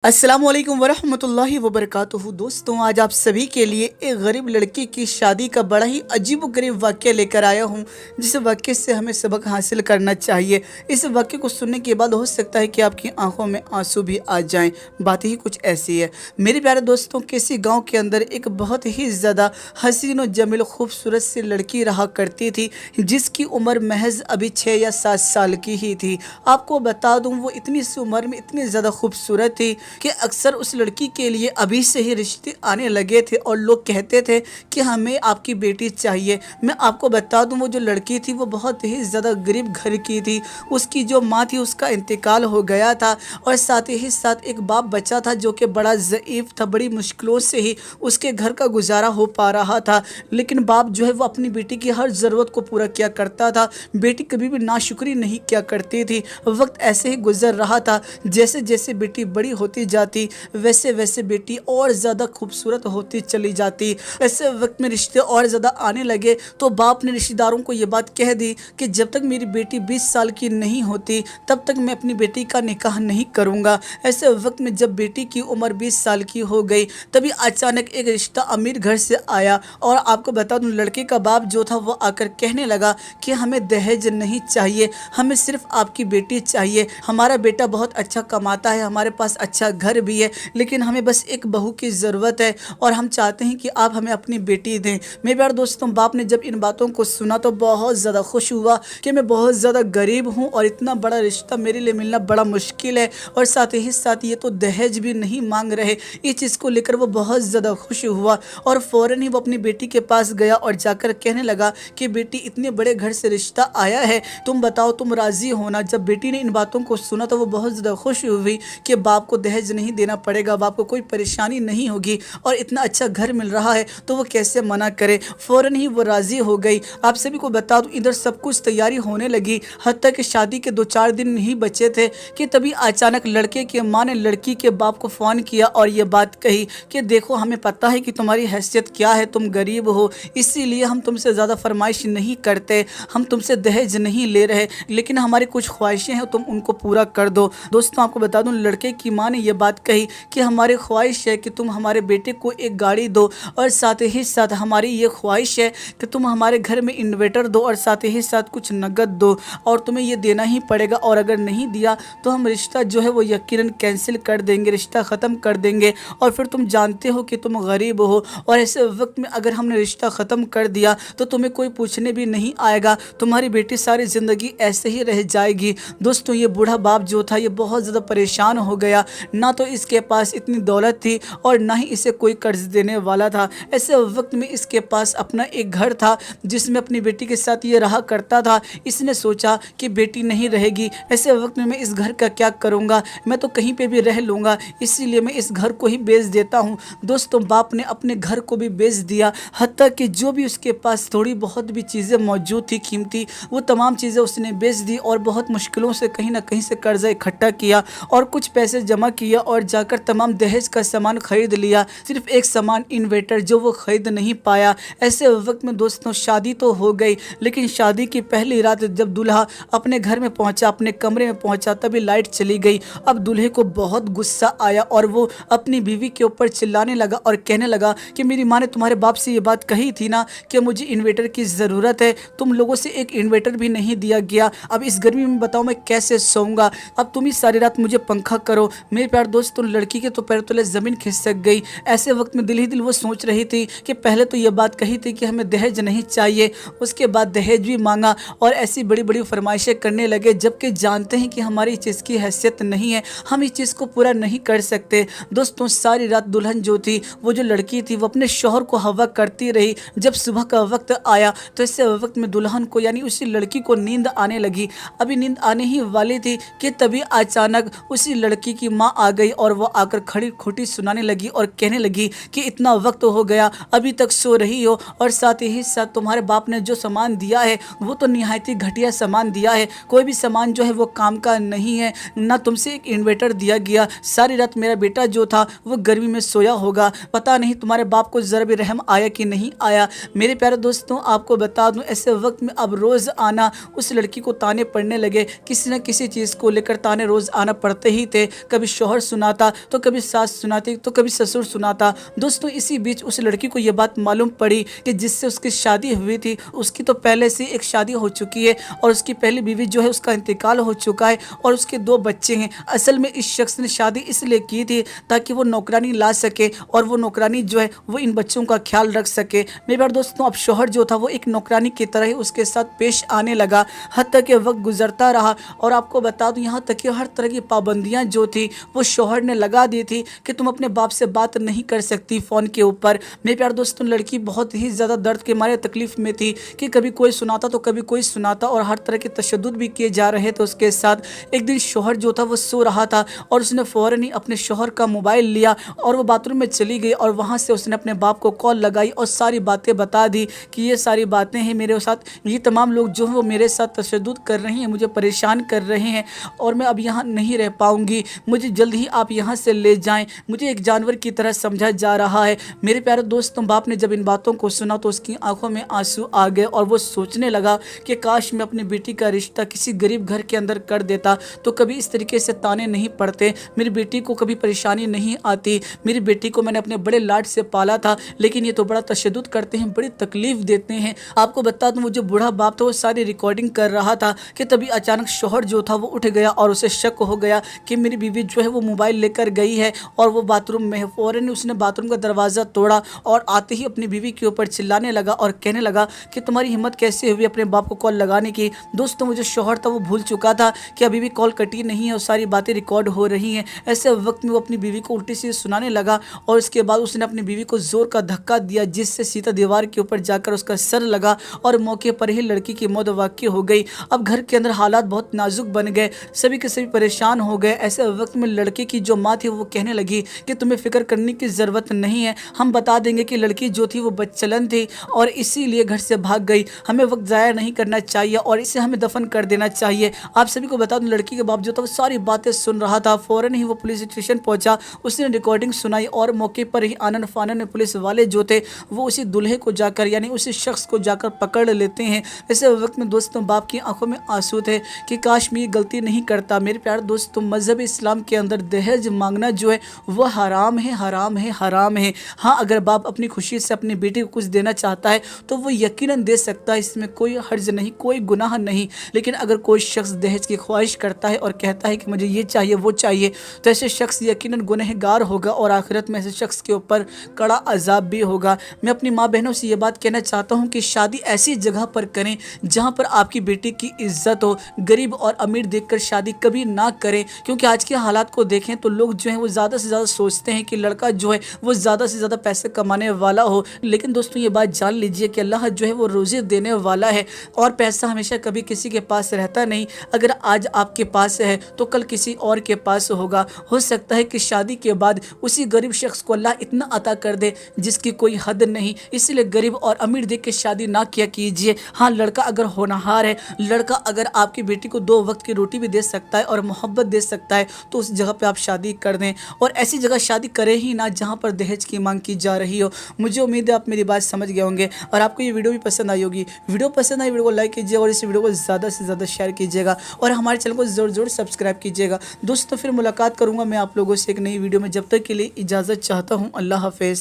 अस्सलामुअलैकुम वरहमतुल्लाहि वबरकातुहू। दोस्तों, आज आप सभी के लिए एक गरीब लड़की की शादी का बड़ा ही अजीब गरीब वाक़या लेकर आया हूँ, जिस वाक़ये से हमें सबक हासिल करना चाहिए। इस वाक़ये को सुनने के बाद हो सकता है कि आपकी आंखों में आंसू भी आ जाएं। बात ही कुछ ऐसी है मेरे प्यारे दोस्तों, किसी गाँव के अंदर एक बहुत ही ज़्यादा हसीन और जमील खूबसूरत सी लड़की रहा करती थी, जिसकी उम्र महज अभी 6 या 7 साल की ही थी। आपको बता दूँ, वो इतनी सी उम्र में इतनी ज़्यादा खूबसूरत थी कि अक्सर उस लड़की के लिए अभी से ही रिश्ते आने लगे थे और लोग कहते थे कि हमें आपकी बेटी चाहिए। मैं आपको बता दूं, वो जो लड़की थी वो बहुत ही ज़्यादा गरीब घर की थी। उसकी जो माँ थी उसका इंतकाल हो गया था और साथ ही साथ एक बाप बचा था जो कि बड़ा ज़ईफ़ था। बड़ी मुश्किलों से ही उसके घर का गुजारा हो पा रहा था, लेकिन बाप जो है वो अपनी बेटी की हर ज़रूरत को पूरा किया करता था। बेटी कभी भी नाशुक्री नहीं किया करती थी। वक्त ऐसे ही गुजर रहा था, जैसे जैसे बेटी बड़ी होती जाती वैसे वैसे बेटी और ज़्यादा खूबसूरत होती चली जाती। ऐसे वक्त में रिश्ते और ज़्यादा आने लगे तो बाप ने रिश्तेदारों को ये बात कह दी कि जब तक मेरी बेटी 20 साल की नहीं होती तब तक मैं अपनी बेटी का निकाह नहीं करूँगा। ऐसे वक्त में जब बेटी की उम्र 20 साल की हो गई, तभी अचानक एक रिश्ता अमीर घर से आया। और आपको बता दूं, लड़के का बाप जो था वो आकर कहने लगा कि हमें दहेज नहीं चाहिए, हमें सिर्फ आपकी बेटी चाहिए। हमारा बेटा बहुत अच्छा कमाता है, हमारे पास अच्छा घर भी है, लेकिन हमें बस एक बहू की ज़रूरत है और हम चाहते हैं कि आप हमें अपनी बेटी दें। मेरे प्यारे दोस्तों, बाप ने जब इन बातों को सुना तो बहुत ज़्यादा खुश हुआ कि मैं बहुत ज़्यादा गरीब हूँ और इतना बड़ा रिश्ता मेरे लिए मिलना बड़ा मुश्किल है, और साथ ही साथ ये तो दहेज भी नहीं मांग रहे। इस चीज़ को लेकर वो बहुत ज़्यादा खुश हुआ और फ़ौरन ही वो अपनी बेटी के पास गया और जाकर कहने लगा कि बेटी, इतने बड़े घर से रिश्ता आया है, तुम बताओ तुम राज़ी होना। जब बेटी ने इन बातों को सुना तो वो बहुत ज़्यादा खुश हुई कि बाप को दहेज नहीं देना पड़ेगा, बाप को कोई परेशानी नहीं होगी और इतना अच्छा घर मिल रहा है तो वो कैसे मना करे। फ़ौरन ही वो राज़ी हो गई। आप सभी को बता दूं, इधर सब कुछ तैयारी होने लगी, हत्ता कि शादी के 2-4 दिन ही बचे थे कि तभी अचानक लड़के की माँ ने लड़की के बाप को फ़ोन किया और ये बात कही कि देखो, हमें पता है कि तुम्हारी हैसियत क्या है, तुम गरीब हो, इसीलिए हम तुमसे ज़्यादा फरमाइश नहीं करते, हम तुमसे दहेज नहीं ले रहे, लेकिन हमारी कुछ ख्वाहिशें हैं, तुम उनको पूरा कर दो। दोस्तों, आपको बता दूं, लड़के की माँ ने यह बात कही कि हमारी ख्वाहिश है कि तुम हमारे बेटे को एक गाड़ी दो, और साथ ही साथ हमारी ये ख्वाहिश है कि तुम हमारे घर में इन्वर्टर दो, और साथ ही साथ कुछ नगद दो, और तुम्हें ये देना ही पड़ेगा, और अगर नहीं दिया तो हम रिश्ता जो है वो यकीनन कैंसिल कर देंगे, रिश्ता ख़त्म कर देंगे। और फिर तुम जानते हो कि तुम गरीब हो, और ऐसे वक्त में अगर हमने रिश्ता ख़त्म कर दिया तो तुम्हें कोई पूछने भी नहीं आएगा, तुम्हारी बेटी सारी ज़िंदगी ऐसे ही रह जाएगी। दोस्तों, ये बूढ़ा बाप जो था ये बहुत ज़्यादा परेशान हो गया। ना तो इसके पास इतनी दौलत थी और ना ही इसे कोई कर्ज देने वाला था। ऐसे वक्त में इसके पास अपना एक घर था जिसमें अपनी बेटी के साथ ये रहा करता था। इसने सोचा कि बेटी नहीं रहेगी, ऐसे वक्त में मैं इस घर का क्या करूँगा, मैं तो कहीं पे भी रह लूँगा, इसीलिए मैं इस घर को ही बेच देता हूँ। दोस्तों, बाप ने अपने घर को भी बेच दिया, हत्ता कि जो भी उसके पास थोड़ी बहुत भी चीज़ें मौजूद थी कीमती, वो तमाम चीज़ें उसने बेच दी और बहुत मुश्किलों से कहीं ना कहीं से कर्जा इकट्ठा किया और कुछ पैसे जमा किया और जाकर तमाम दहेज का सामान खरीद लिया। सिर्फ एक सामान, इन्वर्टर, जो वो खरीद नहीं पाया। ऐसे वक्त में दोस्तों शादी तो हो गई, लेकिन शादी की पहली रात जब दूल्हा अपने घर में पहुंचा, अपने कमरे में पहुंचा, तभी लाइट चली गई। अब दूल्हे को बहुत गुस्सा आया और वो अपनी बीवी के ऊपर चिल्लाने लगा और कहने लगा कि मेरी माँ ने तुम्हारे बाप से ये बात कही थी ना कि मुझे इन्वर्टर की ज़रूरत है, तुम लोगों से एक इन्वर्टर भी नहीं दिया गया। अब इस गर्मी में बताओ मैं कैसे सोऊंगा, अब तुम ही सारी रात मुझे पंखा करो। मेरे प्यार दोस्तों, लड़की के तो पैर तले ज़मीन खिसक गई। ऐसे वक्त में दिल ही दिल वो सोच रही थी कि पहले तो ये बात कही थी कि हमें दहेज नहीं चाहिए, उसके बाद दहेज भी मांगा और ऐसी बड़ी बड़ी फरमाइशें करने लगे, जबकि जानते हैं कि हमारी इस चीज़ की हैसियत नहीं है, हम इस चीज़ को पूरा नहीं कर सकते। दोस्तों, सारी रात दुल्हन जो थी, वो जो लड़की थी, वो अपने शौहर को हवा करती रही। जब सुबह का वक्त आया तो ऐसे वक्त में दुल्हन को यानी उसी लड़की को नींद आने लगी। अभी नींद आने ही वाली थी कि तभी अचानक उसी लड़की की माँ आ गई और वो आकर खड़ी खोटी सुनाने लगी और कहने लगी कि इतना वक्त हो गया, अभी तक सो रही हो, और साथ ही साथ तुम्हारे बाप ने जो सामान दिया है वो तो निहायत ही घटिया सामान दिया है, कोई भी सामान जो है वो काम का नहीं है, ना तुमसे एक इन्वर्टर दिया गया। सारी रात मेरा बेटा जो था वो गर्मी में सोया होगा, पता नहीं तुम्हारे बाप को ज़रा भी रहम आया कि नहीं आया। मेरे प्यारे दोस्तों, आपको बता दूं, ऐसे वक्त में अब रोज़ आना उस लड़की को ताने पड़ने लगे, किसी न किसी चीज़ को लेकर ताने रोज़ आना पड़ते ही थे। कभी शौहर सुनाता, तो कभी सास सुनाती, तो कभी ससुर सुनाता। दोस्तों इसी बीच उस लड़की को ये बात मालूम पड़ी कि जिससे उसकी शादी हुई थी उसकी तो पहले से एक शादी हो चुकी है और उसकी पहली बीवी जो है उसका इंतकाल हो चुका है और उसके 2 बच्चे हैं। असल में इस शख्स ने शादी इसलिए की थी ताकि वो नौकरानी ला सके और वो नौकरानी जो है वो इन बच्चों का ख्याल रख सके। मेरे प्यारे दोस्तों अब शौहर जो था वो एक नौकरानी की तरह ही उसके साथ पेश आने लगा। हत्ता के वक्त गुजरता रहा और आपको बता दूं यहाँ तक कि हर तरह की पाबंदियाँ जो थी वो शौहर ने लगा दी थी कि तुम अपने बाप से बात नहीं कर सकती फ़ोन के ऊपर। मेरे प्यारे दोस्तों लड़की बहुत ही ज़्यादा दर्द के मारे तकलीफ में थी कि कभी कोई सुनाता तो कभी कोई सुनाता और हर तरह के तशद्दुद भी किए जा रहे थे उसके साथ। एक दिन शौहर जो था वो सो रहा था और उसने फ़ौरन ही अपने शौहर का मोबाइल लिया और वो बाथरूम में चली गई और वहाँ से उसने अपने बाप को कॉल लगाई और सारी बातें बता दी कि ये सारी बातें हैं मेरे साथ, ये तमाम लोग जो हैं वो मेरे साथ तशद्दुद कर रहे हैं, मुझे परेशान कर रहे हैं और मैं अब यहाँ नहीं रह पाऊँगी, मुझे जल्द ही आप यहाँ से ले जाएँ, मुझे एक जानवर की तरह समझा जा रहा है। मेरे प्यारे दोस्तों बाप ने जब इन बातों को सुना तो उसकी आंखों में आंसू आ गए और वो सोचने लगा कि काश मैं अपनी बेटी का रिश्ता किसी गरीब घर के अंदर कर देता तो कभी इस तरीके से ताने नहीं पड़ते, मेरी बेटी को कभी परेशानी नहीं आती। मेरी बेटी को मैंने अपने बड़े लाड से पाला था लेकिन ये तो बड़ा तशद्दुद करते हैं, बड़ी तकलीफ देते हैं। आपको बता दूं वो जो बूढ़ा बाप था वो सारी रिकॉर्डिंग कर रहा था कि तभी अचानक शौहर जो था वो उठ गया और उसे शक हो गया कि मेरी बीवी जो है वो मोबाइल लेकर गई है और वो बाथरूम में है। फ़ौरन उसने बाथरूम का दरवाज़ा तोड़ा और आते ही अपनी बीवी के ऊपर चिल्लाने लगा और कहने लगा कि तुम्हारी हिम्मत कैसे हुई अपने बाप को कॉल लगाने की। दोस्तों वो जो शौहर था वो भूल चुका था कि अभी भी कॉल कटी नहीं है और सारी बातें रिकॉर्ड हो रही हैं। ऐसे वक्त में वो अपनी बीवी को उल्टी सीधी सुनाने लगा और इसके बाद उसने अपनी बीवी को ज़ोर का धक्का दिया जिससे सीधा दीवार के ऊपर जाकर उसका सर लगा और मौके पर ही लड़की की मौत वाक़ई हो गई। अब घर के अंदर हालात बहुत नाजुक बन गए, सभी के सभी परेशान हो गए। ऐसे वक्त में लड़के की जो माँ थी वो कहने लगी कि तुम्हें फ़िक्र करने की ज़रूरत नहीं है, हम बता देंगे कि लड़की जो थी वो बदचलन थी और इसीलिए घर से भाग गई, हमें वक्त ज़ाया नहीं करना चाहिए और इसे हमें दफन कर देना चाहिए। आप सभी को बता दूं लड़की के बाप जो था वो सारी बातें सुन रहा था। फ़ौरन ही वो पुलिस स्टेशन पहुंचा, उसने रिकॉर्डिंग सुनाई और मौके पर ही आनन फानन में पुलिस वाले जो थे वो उसी दूल्हे को जाकर यानी उसी शख्स को जाकर पकड़ लेते हैं। ऐसे वक्त में दोस्तों बाप की आंखों में आंसू थे कि काश मैं ये गलती नहीं करता। मेरे प्यारे दोस्तों मज़हब इस्लाम के अंदर दहेज मांगना जो है वो हराम है, हराम है, हराम है। हाँ अगर बाप अपनी खुशी से अपनी बेटी को कुछ देना चाहता है तो वो यकीनन दे सकता है, इसमें कोई हर्ज नहीं, कोई गुनाह नहीं। लेकिन अगर कोई शख्स दहेज की ख्वाहिश करता है और कहता है कि मुझे ये चाहिए वो चाहिए तो ऐसे शख्स यकीनन गुनहगार होगा और आखिरत में ऐसे शख्स के ऊपर कड़ा अजाब भी होगा। मैं अपनी माँ बहनों से ये बात कहना चाहता हूँ कि शादी ऐसी जगह पर करें जहाँ पर आपकी बेटी की इज्जत हो। गरीब और अमीर देखकर शादी कभी ना करें क्योंकि आज के हालात को देखें तो लोग जो हैं वो ज़्यादा से ज़्यादा सोचते हैं कि लड़का जो है वो ज़्यादा से ज़्यादा पैसे कमाने वाला हो। लेकिन दोस्तों ये बात जान लीजिए कि अल्लाह जो है वो रोज़ी देने वाला है और पैसा हमेशा कभी किसी के पास रहता नहीं। अगर आज आपके पास है तो कल किसी और के पास होगा। हो सकता है कि शादी के बाद उसी गरीब शख्स को अल्लाह इतना अता कर दे जिसकी कोई हद नहीं। इसलिए गरीब और अमीर देख के शादी ना किया कीजिए। हाँ लड़का अगर होनहार है, लड़का अगर आपकी बेटी को 2 वक्त की रोटी भी दे सकता है और मोहब्बत दे सकता है तो उस जगह पे आप शादी कर दें और ऐसी जगह शादी करें ही ना जहाँ पर दहेज की मांग की जा रही हो। मुझे उम्मीद है आप मेरी बात समझ गए होंगे और आपको ये वीडियो भी पसंद आई होगी। वीडियो पसंद आई वीडियो को लाइक कीजिए और इस वीडियो को ज़्यादा से ज़्यादा शेयर कीजिएगा और हमारे चैनल को ज़रूर सब्सक्राइब कीजिएगा। दोस्तों फिर मुलाकात करूँगा मैं आप लोगों से एक नई वीडियो में, जब तक के लिए इजाज़त चाहता हूँ। अल्लाह हाफ़िज़।